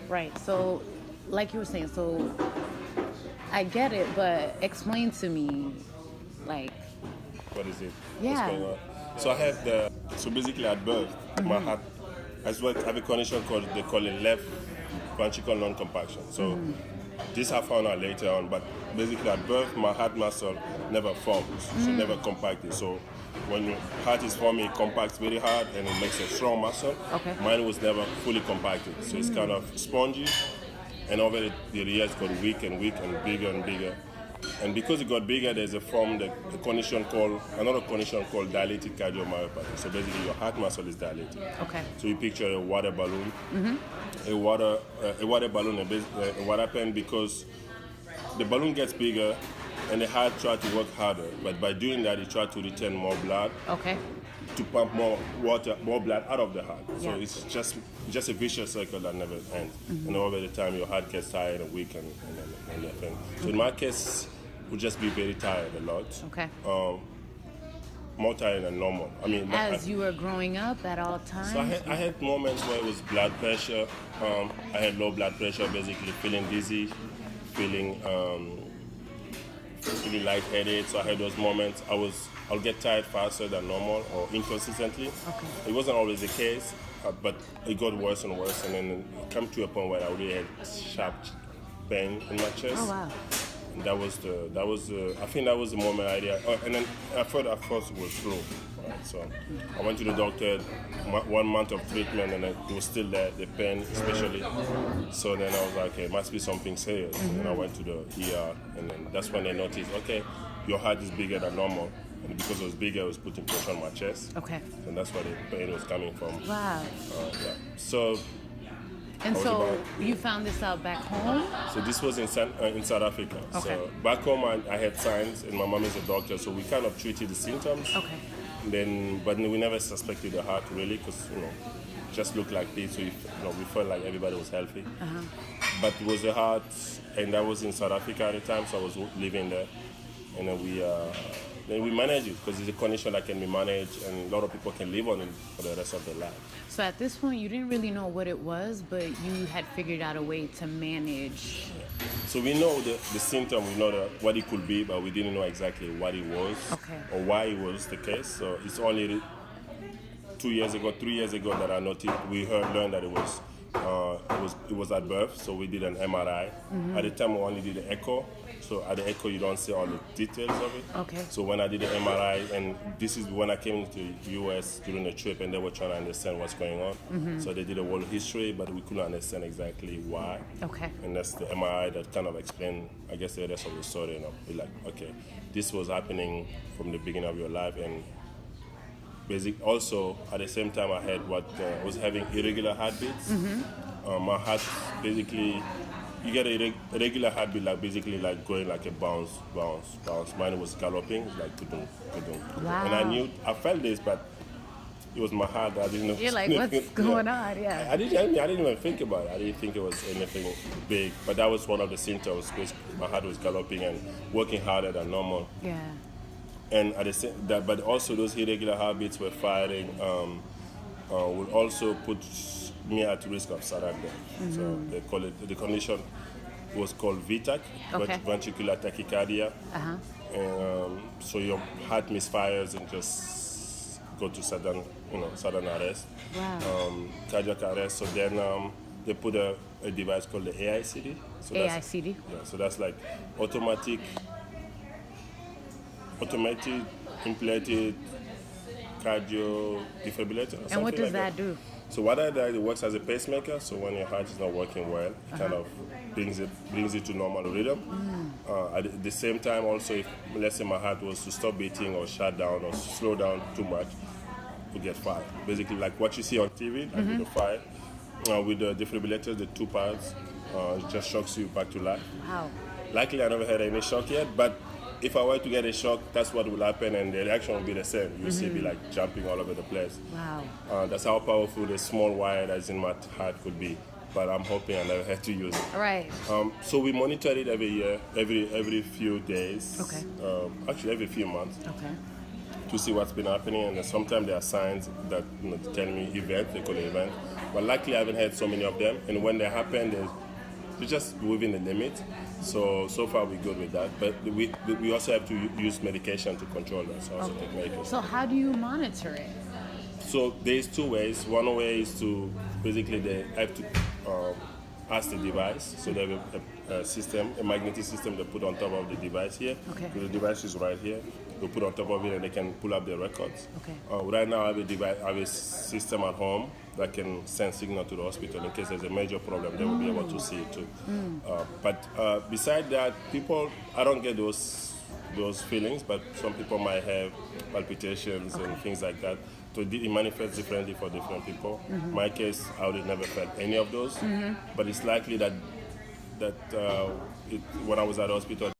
Right. So, like you were saying, so I get it, but explain to me, like, What is it? What's yeah. going on? So I had so basically at birth, my heart, as well, I have a condition called, they call it left ventricle non-compaction. So this I found out later on, but basically at birth, my heart muscle never forms, so never compacted. So when your heart is forming, it compacts very hard and it makes a strong muscle. Okay. Mine was never fully compacted, so it's kind of spongy, and over the years got weak and weak and bigger and bigger. And because it got bigger, there's a condition called, another condition called dilated cardiomyopathy. So basically your heart muscle is dilated. Okay. So you picture a water balloon. A water balloon, what happened because the balloon gets bigger and the heart tries to work harder. But by doing that, it tries to retain more blood Okay. to pump more water, more blood out of the heart. So Yeah. it's just a vicious cycle that never ends. And over the time, your heart gets tired and weak and that thing. So in my case, would just be very tired a lot. Okay. More tired than normal. I mean, As you were growing up at all times? so I had moments where it was blood pressure. I had low blood pressure, basically feeling dizzy, feeling really lightheaded. So I had those moments. I'll get tired faster than normal or inconsistently. Okay. It wasn't always the case, but it got worse and worse, and then it came to a point where I really had sharp pain in my chest. Oh, wow. And I think that was the moment and then I thought at first it was flu. Right? So I went to the doctor, 1 month of treatment, and it was still there, the pain especially. So then I was like, okay, it must be something serious. And I went to the ER, and then that's when they noticed, okay, your heart is bigger than normal. And because it was bigger, it was putting pressure on my chest. Okay. And that's where the pain was coming from. Wow. Yeah. So And was so about- you found this out back home? So this was in South Africa. Okay. So back home, I had signs, and my mom is a doctor, so we kind of treated the symptoms. Okay. But we never suspected the heart really, because just looked like this. So we felt like everybody was healthy. But it was the heart, and that was in South Africa at the time, so I was living there, and then we managed it because it's a condition that can be managed, and a lot of people can live on it for the rest of their life. So at this point, you didn't really know what it was, but you had figured out a way to manage. So we know the symptom, we know what it could be, but we didn't know exactly what it was or why it was the case. So it's only 3 years ago that I noticed, learned that it was at birth. So we did an MRI. At the time, we only did the echo. So at the echo, you don't see all the details of it. Okay. So when I did the MRI, and this is when I came to the US during the trip, and they were trying to understand what's going on. So they did a whole history, but we couldn't understand exactly why. Okay. And that's the MRI that kind of explained, I guess, the rest of the story. We're like, okay, this was happening from the beginning of your life, and also at the same time I had was having irregular heartbeats. My heart basically, you get a regular heartbeat, like going like a bounce. Mine was galloping, like tudum. Wow. And I felt this, but it was my heart. I didn't know. You're like, what's going on? Yeah. I didn't even think about it. I didn't think it was anything big, but that was one of the symptoms. Because my heart was galloping and working harder than normal. Yeah. And but also those irregular heartbeats were firing. Would also put me at risk of sudden death. So they call it, the condition was called VTAC, ventricular tachycardia. And so your heart misfires and just go to sudden arrest, cardiac arrest. So then they put a device called the AICD. So AICD? Yeah, so that's like automatic implanted cardio defibrillator. And what does that do? So what that does, it works as a pacemaker. So when your heart is not working well, it kind of brings it to normal rhythm. At the same time, also, if let's say my heart was to stop beating or shut down or slow down too much, to get fired. Basically, like what you see on TV, like with the fire. With the defibrillators, the two parts, it just shocks you back to life. Wow. Luckily, I never had any shock yet, but if I were to get a shock, that's what will happen, and the reaction will be the same. You see me like jumping all over the place. Wow. That's how powerful the small wire that's in my heart could be. But I'm hoping I never had to use it. Right. So we monitor it every year, every few days. Okay. Actually, every few months. Okay. to see what's been happening, and then sometimes there are signs that tell me event, they call it event. But luckily, I haven't had so many of them, and when they happen, they're just within the limit. So far we're good with that. But we also have to use medication to control that. So also take medication. So how do you monitor it? So there's two ways. One way is to basically they have to ask the device. So they have a system, a magnetic system they put on top of the device here. Okay. So the device is right here. They put on top of it and they can pull up the records. Okay. Right now I have a device, I have a system at home that can send signal to the hospital in case there's a major problem. They will be able to see it too. But besides that, I don't get those feelings, but some people might have palpitations and things like that. So it manifests differently for different people. In my case, I would have never felt any of those, but it's likely that when I was at the hospital,